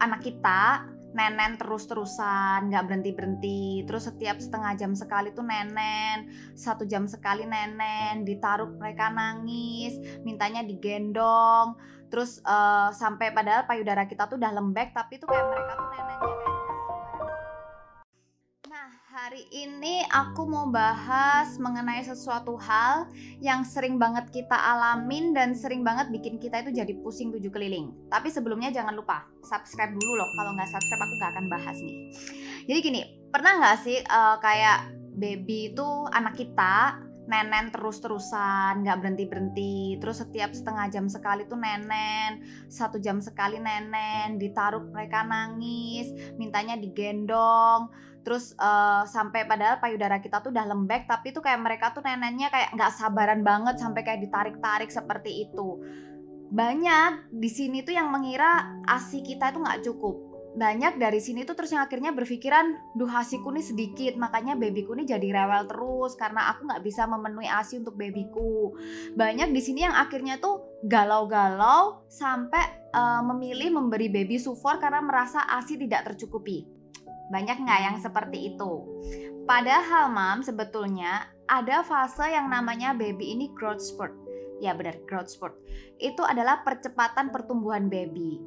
Anak kita nenen terus-terusan, nggak berhenti-berhenti, terus setiap setengah jam sekali tuh nenen, 1 jam sekali nenen, ditaruh mereka nangis, mintanya digendong, terus, sampai padahal payudara kita tuh udah lembek, tapi tuh kayak mereka tuh nenennya kayak nggak sabaran. Nah, hari ini aku mau bahas mengenai sesuatu hal yang sering banget kita alamin dan sering banget bikin kita itu jadi pusing 7 keliling. Tapi sebelumnya jangan lupa subscribe dulu loh, kalau nggak subscribe aku nggak akan bahas nih. Jadi gini, pernah nggak sih kayak baby itu anak kita nenen terus-terusan, nggak berhenti-berhenti, terus setiap setengah jam sekali tuh nenen, 1 jam sekali nenen, ditaruh mereka nangis, mintanya digendong, terus, sampai padahal payudara kita tuh udah lembek, tapi tuh kayak mereka tuh nenennya kayak nggak sabaran banget sampai kayak ditarik-tarik seperti itu. Banyak di sini tuh yang mengira ASI kita itu nggak cukup. Banyak dari sini tuh terus yang akhirnya berpikiran, "Duh, ASIku nih sedikit, makanya babyku nih jadi rewel terus karena aku nggak bisa memenuhi ASI untuk babyku." Banyak di sini yang akhirnya tuh galau-galau sampai, memilih memberi baby sufor karena merasa ASI tidak tercukupi. Banyak nggak yang seperti itu? Padahal sebetulnya ada fase yang namanya baby ini growth spurt. Ya benar, growth spurt. Itu adalah percepatan pertumbuhan baby.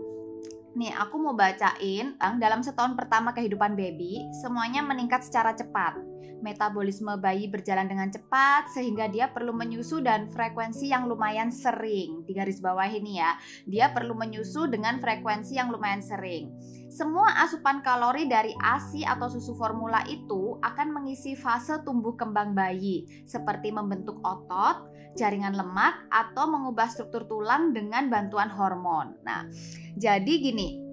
Nih, aku mau bacain, dalam setahun pertama kehidupan baby, semuanya meningkat secara cepat. Metabolisme bayi berjalan dengan cepat sehingga dia perlu menyusu dan frekuensi yang lumayan sering. Di garis bawah ini ya, dia perlu menyusu dengan frekuensi yang lumayan sering. Semua asupan kalori dari ASI atau susu formula itu akan mengisi fase tumbuh kembang bayi, seperti membentuk otot, jaringan lemak, atau mengubah struktur tulang dengan bantuan hormon. Nah, jadi gini,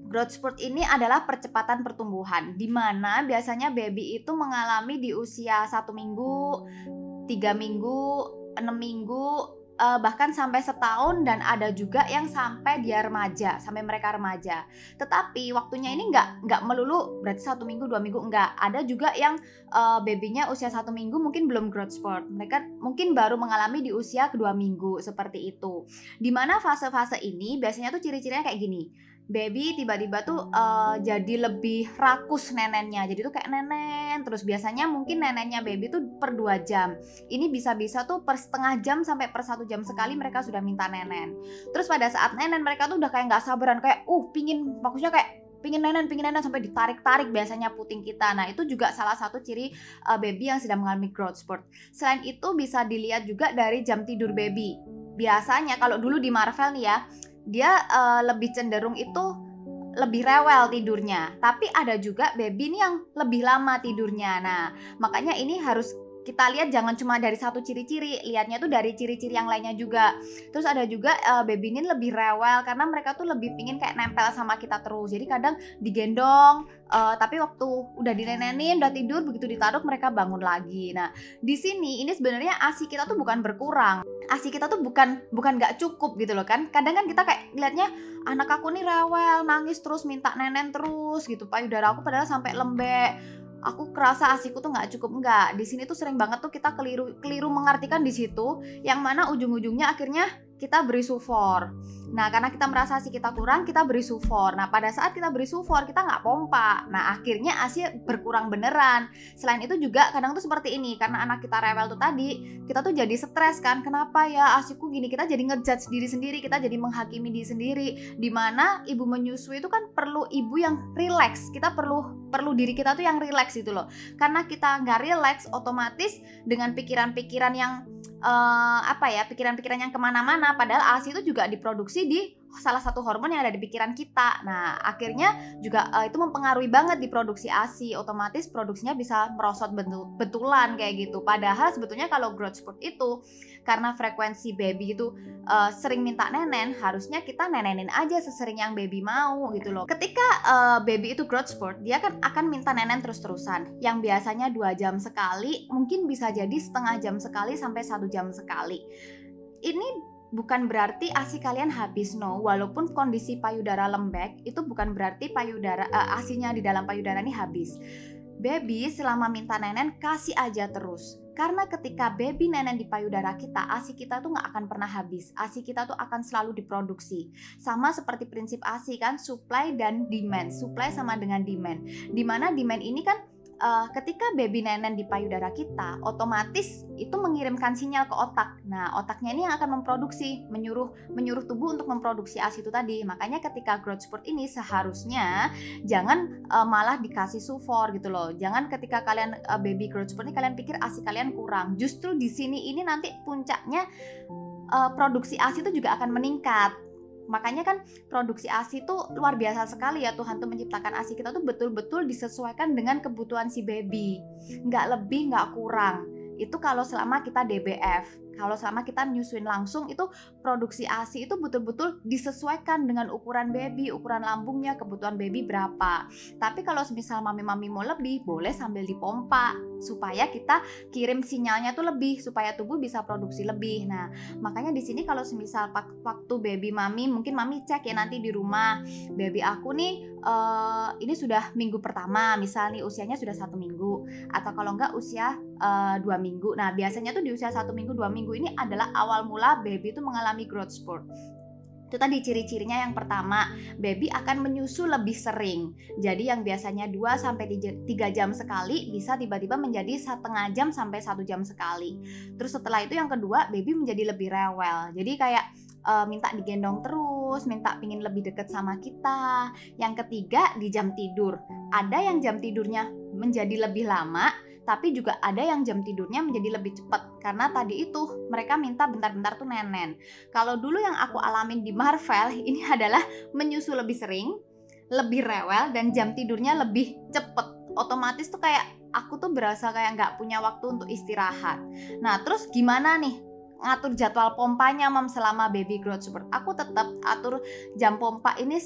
growth spurt ini adalah percepatan pertumbuhan, di mana biasanya baby itu mengalami di usia 1 minggu, 3 minggu, 6 minggu, bahkan sampai setahun, dan ada juga yang sampai dia remaja, sampai mereka remaja. Tetapi waktunya ini nggak melulu berarti 1 minggu, 2 minggu, enggak. Ada juga yang babynya usia 1 minggu mungkin belum growth spurt. Mereka mungkin baru mengalami di usia kedua minggu, seperti itu. Di mana fase-fase ini biasanya tuh ciri-cirinya kayak gini. Baby tiba-tiba tuh jadi lebih rakus nenennya. Jadi tuh kayak nenen terus, biasanya mungkin nenennya baby tuh per 2 jam. Ini bisa-bisa tuh per setengah jam sampai per 1 jam sekali mereka sudah minta nenen. Terus pada saat nenen mereka tuh udah kayak nggak sabaran, kayak maksudnya kayak pingin nenen sampai ditarik-tarik biasanya puting kita. Nah, itu juga salah satu ciri baby yang sedang mengalami growth spurt. Selain itu bisa dilihat juga dari jam tidur baby. Biasanya kalau dulu di Marvel nih ya, dia lebih cenderung itu lebih rewel tidurnya, tapi ada juga baby ini yang lebih lama tidurnya. Nah, makanya ini harus kita lihat, jangan cuma dari satu ciri-ciri, lihatnya tuh dari ciri-ciri yang lainnya juga. Terus ada juga baby ini lebih rewel karena mereka tuh lebih pingin kayak nempel sama kita terus. Jadi kadang digendong, tapi waktu udah dinenenin, udah tidur, begitu ditaruh mereka bangun lagi. Nah, di sini ini sebenarnya ASI kita tuh bukan berkurang. ASI kita tuh bukan nggak cukup gitu loh kan. Kadang kan kita kayak lihatnya, anak aku nih rewel, nangis terus, minta nenen terus gitu. Payudara aku padahal sampai lembek. Aku kerasa ASIku tuh nggak cukup. Enggak. Di sini tuh sering banget tuh kita keliru mengartikan di situ, yang mana ujung-ujungnya akhirnya kita beri sufor. Nah, karena kita merasa ASI kita kurang, kita beri sufor. Nah, pada saat kita beri sufor, kita nggak pompa. Nah, akhirnya ASI berkurang beneran. Selain itu juga kadang tuh seperti ini, karena anak kita rewel tuh tadi, kita tuh jadi stres kan. Kenapa ya ASIku gini? Kita jadi ngejudge diri sendiri, kita jadi menghakimi diri sendiri. Dimana ibu menyusui itu kan perlu ibu yang rileks. Kita perlu diri kita tuh yang rileks gitu loh. Karena kita nggak rileks, otomatis dengan pikiran-pikiran yang pikiran-pikiran yang kemana-mana, padahal ASI itu juga diproduksi di salah satu hormon yang ada di pikiran kita. Nah, akhirnya juga itu mempengaruhi banget di produksi ASI, otomatis produksinya bisa merosot betulan kayak gitu. Padahal sebetulnya kalau growth spurt itu karena frekuensi baby itu sering minta nenen, harusnya kita nenenin aja sesering yang baby mau gitu loh. Ketika baby itu growth spurt, dia kan akan minta nenen terus-terusan, yang biasanya 2 jam sekali, mungkin bisa jadi setengah jam sekali sampai 1 jam sekali. Ini bukan berarti ASI kalian habis, no. Walaupun kondisi payudara lembek, itu bukan berarti ASInya di dalam payudara ini habis. Baby selama minta nenen kasih aja terus. Karena ketika baby nenen di payudara kita, ASI kita tuh nggak akan pernah habis. ASI kita tuh akan selalu diproduksi. Sama seperti prinsip ASI kan, supply dan demand. Supply sama dengan demand. Dimana demand ini kan ketika baby nenen di payudara kita, otomatis itu mengirimkan sinyal ke otak. Nah, otaknya ini yang akan memproduksi, menyuruh tubuh untuk memproduksi ASI itu tadi. Makanya ketika growth spurt ini seharusnya jangan malah dikasih sufor gitu loh. Jangan ketika kalian baby growth spurt ini kalian pikir ASI kalian kurang. Justru di sini ini nanti puncaknya produksi ASI itu juga akan meningkat. Makanya kan produksi ASI itu luar biasa sekali ya, Tuhan tuh menciptakan ASI kita tuh betul-betul disesuaikan dengan kebutuhan si baby, nggak lebih nggak kurang. Itu kalau selama kita DBF. Kalau selama kita menyusuin langsung, itu produksi ASI itu betul-betul disesuaikan dengan ukuran baby, ukuran lambungnya, kebutuhan baby berapa. Tapi kalau misal mami-mami mau lebih, boleh sambil dipompa supaya kita kirim sinyalnya tuh lebih, supaya tubuh bisa produksi lebih. Nah, makanya di sini kalau semisal waktu baby mami, mungkin mami cek ya nanti di rumah, baby aku nih ini sudah minggu pertama, misal nih usianya sudah 1 minggu, atau kalau enggak usia 2 minggu. Nah, biasanya tuh di usia 1 minggu, 2 minggu ini adalah awal mula baby itu mengalami growth spurt. Itu tadi ciri-cirinya. Yang pertama, baby akan menyusu lebih sering. Jadi yang biasanya 2-3 jam sekali bisa tiba-tiba menjadi setengah jam sampai 1 jam sekali. Terus setelah itu yang kedua, baby menjadi lebih rewel. Jadi kayak minta digendong terus, minta pingin lebih deket sama kita. Yang ketiga, di jam tidur. Ada yang jam tidurnya menjadi lebih lama, tapi juga ada yang jam tidurnya menjadi lebih cepat. Karena tadi itu mereka minta bentar-bentar tuh nenen. Kalau dulu yang aku alamin di Marvel ini adalah menyusu lebih sering, lebih rewel, dan jam tidurnya lebih cepet. Otomatis tuh kayak aku tuh berasa kayak nggak punya waktu untuk istirahat. Nah, terus gimana nih ngatur jadwal pompanya Mam selama baby growth spurt? Aku tetap atur jam pompa ini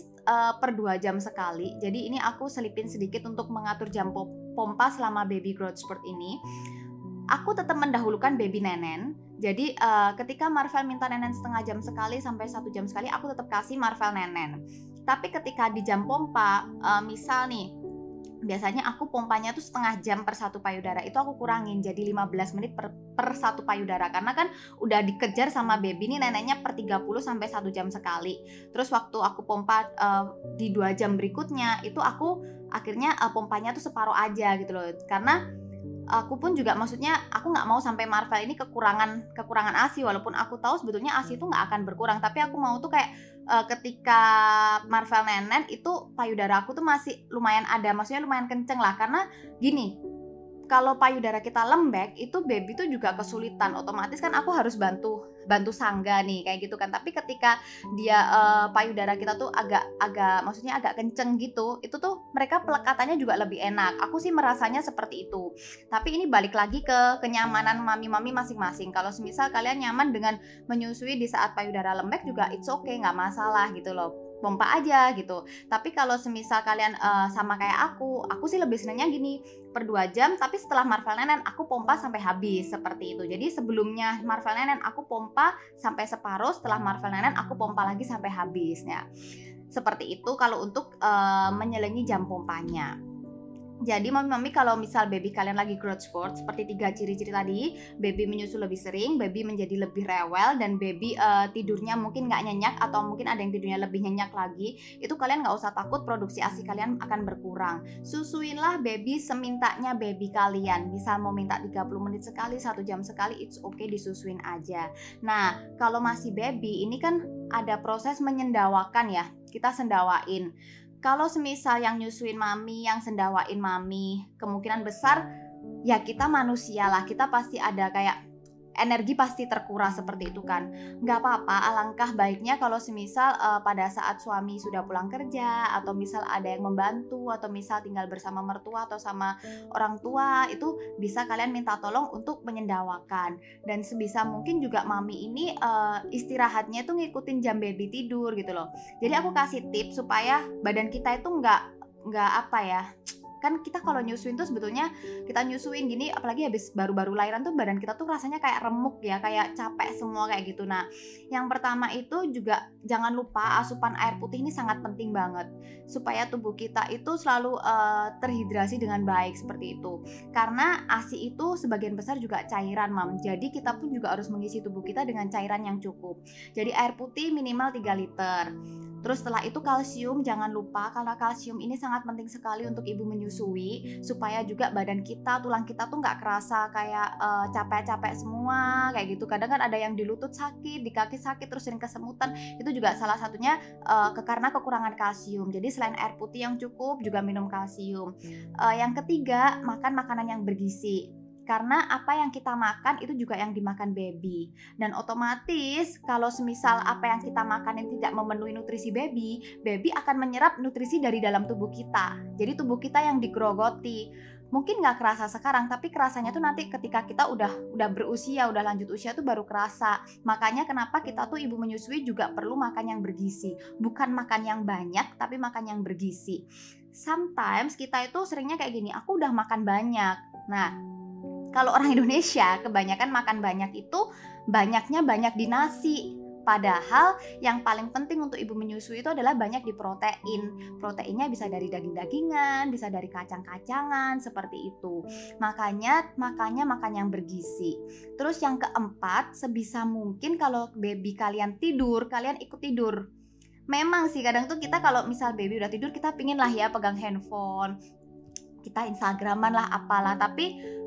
per 2 jam sekali. Jadi ini aku selipin sedikit untuk mengatur jam pompa selama baby growth spurt ini. Aku tetap mendahulukan baby nenen. Jadi ketika Marvel minta nenen setengah jam sekali sampai 1 jam sekali, aku tetap kasih Marvel nenen. Tapi ketika di jam pompa, misal nih biasanya aku pompanya tuh setengah jam per 1 payudara, itu aku kurangin jadi 15 menit per 1 payudara, karena kan udah dikejar sama baby nih neneknya per 30 sampai 1 jam sekali. Terus waktu aku pompa di 2 jam berikutnya, itu aku akhirnya pompanya tuh separuh aja gitu loh, karena aku pun juga maksudnya aku nggak mau sampai Marvel ini kekurangan ASI, walaupun aku tahu sebetulnya ASI itu nggak akan berkurang, tapi aku mau tuh kayak ketika Marvel nenen itu payudara aku tuh masih lumayan ada, maksudnya lumayan kenceng lah, karena gini, kalau payudara kita lembek itu baby tuh juga kesulitan, otomatis kan aku harus bantu sangga nih kayak gitu kan. Tapi ketika dia payudara kita tuh agak maksudnya agak kenceng gitu, itu tuh mereka pelekatannya juga lebih enak. Aku sih merasanya seperti itu. Tapi ini balik lagi ke kenyamanan mami-mami masing-masing. Kalau semisal kalian nyaman dengan menyusui di saat payudara lembek juga it's okay, nggak masalah gitu loh, pompa aja gitu. Tapi kalau semisal kalian sama kayak aku sih lebih senangnya gini, per 2 jam, tapi setelah Marvel nenen aku pompa sampai habis, seperti itu. Jadi sebelumnya Marvel nenen aku pompa sampai separuh, setelah Marvel nenen aku pompa lagi sampai habis ya. Seperti itu kalau untuk menyelengi jam pompanya. Jadi mami-mami kalau misal baby kalian lagi growth spurt, seperti 3 ciri-ciri tadi, baby menyusu lebih sering, baby menjadi lebih rewel, dan baby tidurnya mungkin nggak nyenyak, atau mungkin ada yang tidurnya lebih nyenyak lagi, itu kalian nggak usah takut produksi ASI kalian akan berkurang. Susuinlah baby semintanya baby kalian. Misal mau minta 30 menit sekali, 1 jam sekali, it's okay, disusuin aja. Nah, kalau masih baby, ini kan ada proses menyendawakan ya, kita sendawain. Kalau semisal yang nyusuin mami, yang sendawain mami, kemungkinan besar ya kita manusia lah, kita pasti ada kayak energi pasti terkuras seperti itu kan. Nggak apa-apa, alangkah baiknya kalau semisal pada saat suami sudah pulang kerja, atau misal ada yang membantu, atau misal tinggal bersama mertua atau sama orang tua, itu bisa kalian minta tolong untuk menyendawakan. Dan sebisa mungkin juga mami ini istirahatnya itu ngikutin jam baby tidur gitu loh. Jadi aku kasih tips supaya badan kita itu nggak apa ya, Kan kita kalau nyusuin tuh sebetulnya kita nyusuin gini, apalagi habis baru-baru lahiran tuh badan kita tuh rasanya kayak remuk ya, kayak capek semua kayak gitu. Nah, yang pertama itu juga jangan lupa asupan air putih ini sangat penting banget supaya tubuh kita itu selalu terhidrasi dengan baik seperti itu. Karena ASI itu sebagian besar juga cairan, Mam. Jadi kita pun juga harus mengisi tubuh kita dengan cairan yang cukup. Jadi air putih minimal 3 liter. Terus setelah itu kalsium, jangan lupa karena kalsium ini sangat penting sekali untuk ibu menyusui supaya juga badan kita, tulang kita tuh nggak kerasa kayak capek-capek semua kayak gitu. Kadang kan ada yang di lutut sakit, di kaki sakit, terus sering kesemutan. Itu juga salah satunya karena kekurangan kalsium. Jadi selain air putih yang cukup, juga minum kalsium. Yang ketiga, makan makanan yang bergizi. Karena apa yang kita makan itu juga yang dimakan baby. Dan otomatis kalau semisal apa yang kita makan yang tidak memenuhi nutrisi baby, baby akan menyerap nutrisi dari dalam tubuh kita. Jadi tubuh kita yang digerogoti. Mungkin nggak kerasa sekarang, tapi kerasanya tuh nanti ketika kita udah berusia, udah lanjut usia tuh baru kerasa. Makanya kenapa kita tuh ibu menyusui juga perlu makan yang bergizi. Bukan makan yang banyak, tapi makan yang bergizi. Sometimes kita itu seringnya kayak gini, aku udah makan banyak. Nah, kalau orang Indonesia kebanyakan makan banyak itu banyaknya banyak di nasi. Padahal yang paling penting untuk ibu menyusui itu adalah banyak di protein. Proteinnya bisa dari daging-dagingan, bisa dari kacang-kacangan, seperti itu. Makanya makan yang bergizi. Terus yang keempat, sebisa mungkin kalau baby kalian tidur, kalian ikut tidur. Memang sih kadang tuh kita kalau misal baby udah tidur, kita pingin lah ya pegang handphone, kita Instagraman lah apalah, tapi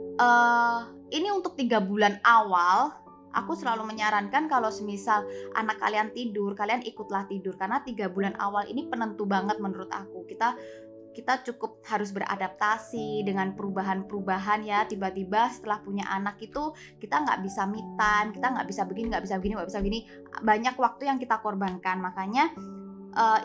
ini untuk 3 bulan awal aku selalu menyarankan kalau semisal anak kalian tidur, kalian ikutlah tidur karena 3 bulan awal ini penentu banget menurut aku. Kita cukup harus beradaptasi dengan perubahan-perubahan ya. Tiba-tiba setelah punya anak itu kita nggak bisa me time, kita nggak bisa begini, nggak bisa begini. Banyak waktu yang kita korbankan. Makanya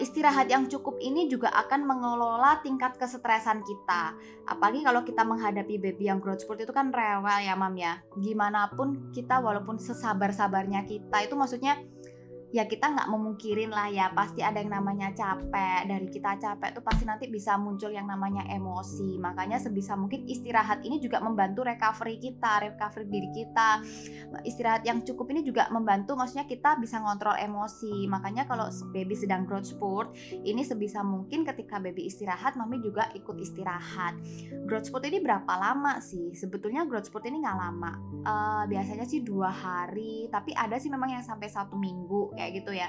istirahat yang cukup ini juga akan mengelola tingkat kesetresan kita. Apalagi kalau kita menghadapi baby yang growth spurt itu kan rewel ya, Mam ya. Gimana pun kita, walaupun sesabar-sabarnya kita itu, maksudnya ya kita nggak memungkirin lah ya, pasti ada yang namanya capek. Dari kita capek tuh pasti nanti bisa muncul yang namanya emosi. Makanya sebisa mungkin istirahat ini juga membantu recovery diri kita. Istirahat yang cukup ini juga membantu, maksudnya kita bisa ngontrol emosi. Makanya kalau baby sedang growth spurt, ini sebisa mungkin ketika baby istirahat, mami juga ikut istirahat. Growth spurt ini berapa lama sih? Sebetulnya growth spurt ini nggak lama. Biasanya sih 2 hari, tapi ada sih memang yang sampai 1 minggu kayak gitu ya.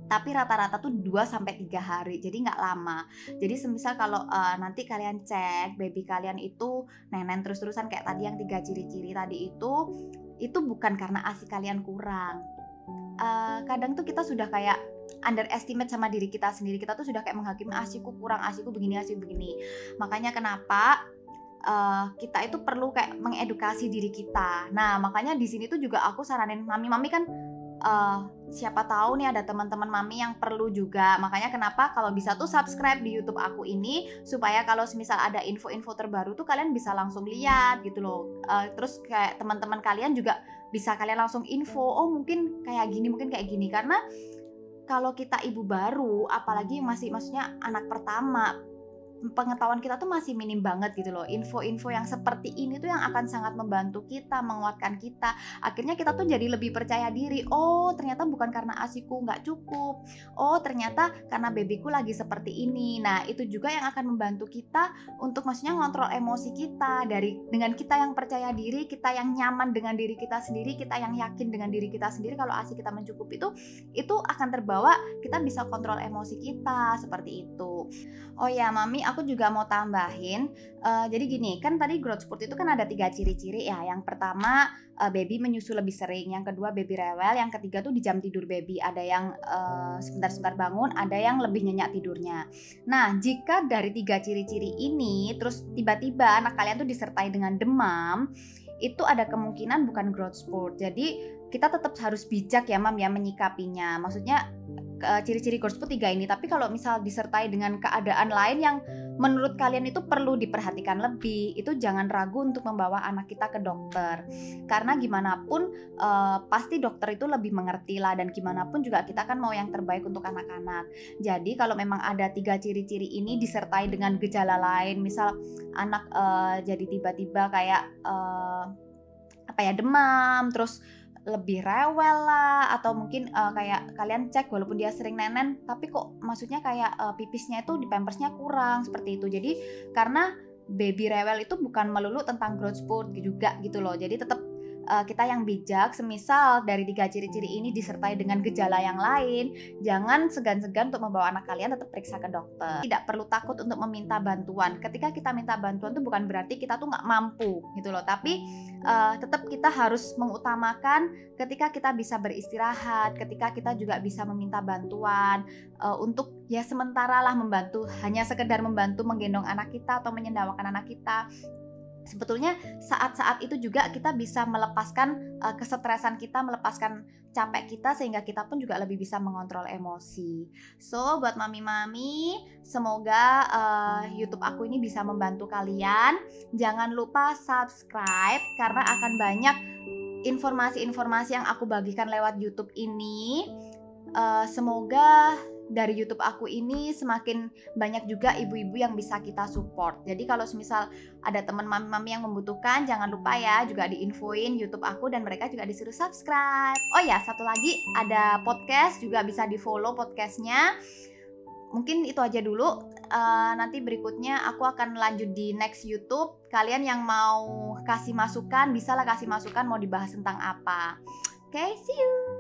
Tapi rata-rata tuh 2-3 hari, jadi nggak lama. Jadi semisal kalau nanti kalian cek baby kalian itu nenen terus-terusan kayak tadi yang 3 ciri-ciri tadi itu bukan karena ASI kalian kurang. Kadang tuh kita sudah kayak underestimate sama diri kita sendiri. Kita tuh sudah kayak menghakimi ASIku kurang, ASIku begini. Makanya kenapa kita itu perlu kayak mengedukasi diri kita. Nah, makanya di sini tuh juga aku saranin mami kan siapa tahu nih ada teman-teman mami yang perlu juga. Makanya kenapa kalau bisa tuh subscribe di YouTube aku ini supaya kalau misal ada info-info terbaru tuh kalian bisa langsung lihat gitu loh. Terus kayak teman-teman kalian juga bisa kalian langsung info, oh mungkin kayak gini karena kalau kita ibu baru, apalagi maksudnya anak pertama, pengetahuan kita tuh masih minim banget gitu loh. Info-info yang seperti ini tuh yang akan sangat membantu kita, menguatkan kita. Akhirnya kita tuh jadi lebih percaya diri. Oh, ternyata bukan karena ASIku nggak cukup. Oh, ternyata karena babyku lagi seperti ini. Nah, itu juga yang akan membantu kita untuk maksudnya ngontrol emosi kita. Dengan kita yang percaya diri, kita yang nyaman dengan diri kita sendiri, kita yang yakin dengan diri kita sendiri kalau ASI kita mencukupi itu akan terbawa, kita bisa kontrol emosi kita seperti itu. Oh ya, Mami, aku juga mau tambahin. Jadi gini, kan tadi growth spurt itu kan ada 3 ciri-ciri ya. Yang pertama, baby menyusu lebih sering. Yang kedua, baby rewel. Yang ketiga tuh di jam tidur baby. Ada yang sebentar-sebentar bangun, ada yang lebih nyenyak tidurnya. Nah, jika dari 3 ciri-ciri ini, terus tiba-tiba anak kalian tuh disertai dengan demam, itu ada kemungkinan bukan growth spurt. Jadi kita tetap harus bijak ya, Mam ya, menyikapinya. Maksudnya ciri-ciri growth spurt 3 ini, tapi kalau misal disertai dengan keadaan lain yang menurut kalian itu perlu diperhatikan lebih, itu jangan ragu untuk membawa anak kita ke dokter. Karena gimana pun pasti dokter itu lebih mengerti lah, dan gimana pun juga kita kan mau yang terbaik untuk anak-anak. Jadi kalau memang ada 3 ciri-ciri ini disertai dengan gejala lain, misal anak jadi tiba-tiba kayak demam, terus lebih rewel lah, atau mungkin kayak kalian cek walaupun dia sering nenen tapi kok maksudnya kayak pipisnya itu di pampersnya kurang, seperti itu. Jadi karena baby rewel itu bukan melulu tentang growth spurt juga gitu loh. Jadi tetap kita yang bijak, semisal dari 3 ciri-ciri ini disertai dengan gejala yang lain, jangan segan-segan untuk membawa anak kalian tetap periksa ke dokter. Tidak perlu takut untuk meminta bantuan. Ketika kita minta bantuan itu bukan berarti kita tuh nggak mampu gitu loh, tapi tetap kita harus mengutamakan ketika kita bisa beristirahat, ketika kita juga bisa meminta bantuan untuk ya sementara lah membantu, hanya sekedar membantu menggendong anak kita atau menyendawakan anak kita. Sebetulnya saat-saat itu juga kita bisa melepaskan kesetresan kita, melepaskan capek kita, sehingga kita pun juga lebih bisa mengontrol emosi. So buat mami-mami, semoga YouTube aku ini bisa membantu kalian. Jangan lupa subscribe karena akan banyak informasi-informasi yang aku bagikan lewat YouTube ini. Semoga dari YouTube aku ini semakin banyak juga ibu-ibu yang bisa kita support. Jadi kalau misal ada teman mami-mami yang membutuhkan, jangan lupa ya juga diinfoin YouTube aku dan mereka juga disuruh subscribe. Oh ya, satu lagi, ada podcast juga bisa di follow podcastnya. Mungkin itu aja dulu. Nanti berikutnya aku akan lanjut di next YouTube. Kalian yang mau kasih masukan, bisa lah kasih masukan mau dibahas tentang apa. Oke, see you.